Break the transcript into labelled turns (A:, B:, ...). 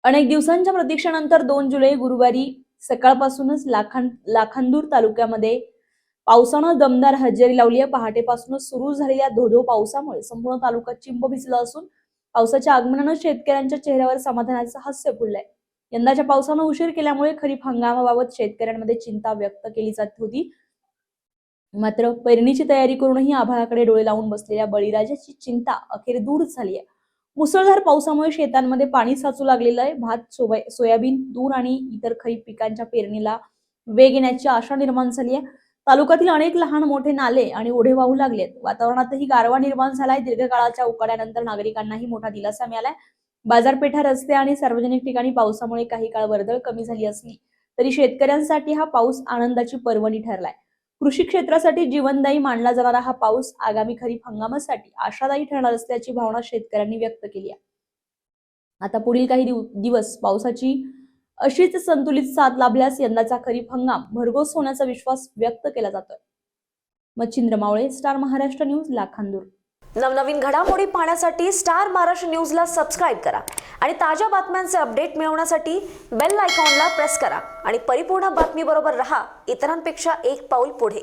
A: अनेक दिवसांच्या प्रतीक्षेनंतर 2 जुलै गुरुवारी सकाळपासूनच लाखांदूर तालुक्यामध्ये पावसानं दमदार हजेरी लावली आहे। पहाटेपासूनच सुरू झालेल्या धोधो पावसामुळे संपूर्ण तालुका चिंब भिजला असून पावसाच्या आगमनानं शेतकऱ्यांच्या चेहऱ्यावर समाधानाचं हास्य फुललंय। यंदाच्या पावसानं उशीर केल्यामुळे खरीप हंगामाबाबत शेतकऱ्यांमध्ये चिंता व्यक्त केली जात होती। मात्र पेरणीची तयारी करूनही आभाळाकडे डोळे लावून बसलेल्या बळीराजाची चिंता अखेर दूर झाली आहे। मुसळधार पावसामुळे शेतांमध्ये पाणी साचू लागलेलं आहे। भात, सोयाबीन, तूर आणि इतर खरीप पिकांच्या पेरणीला वेग येण्याची आशा निर्माण झाली आहे। तालुक्यातील अनेक लहान मोठे नाले आणि ओढे वाहू लागलेत। वातावरणातही गारवा निर्माण झालाय। दीर्घकाळाच्या उकाड्यानंतर नागरिकांनाही मोठा दिलासा मिळालाय। बाजारपेठा, रस्ते आणि सार्वजनिक ठिकाणी पावसामुळे काही काळ वर्दळ कमी झाली असली तरी शेतकऱ्यांसाठी हा पाऊस आनंदाची पर्वणी ठरलाय। कृषी क्षेत्रासाठी जीवनदायी मानला जाणारा हा पाऊस आगामी खरीप हंगामासाठी आशादायी ठरणार असल्याची भावना शेतकऱ्यांनी व्यक्त केली आहे। आता पुढील काही दिवस पावसाची अशीच संतुलित साथ लाभल्यास यंदाचा खरीप हंगाम भरघोस होण्याचा विश्वास व्यक्त केला जातोय। मच्छिंद्र मावळे, स्टार महाराष्ट्र न्यूज, लाखांदूर।
B: नवनवीन घडामोडी पाहण्यासाठी स्टार महाराष्ट्र न्यूजला सबस्क्राईब करा आणि ताज्या बातम्यांचे अपडेट मिळवण्यासाठी बेल आयकॉनला प्रेस करा आणि परिपूर्ण बातमीबरोबर रहा, इतरांपेक्षा एक पाऊल पुढे।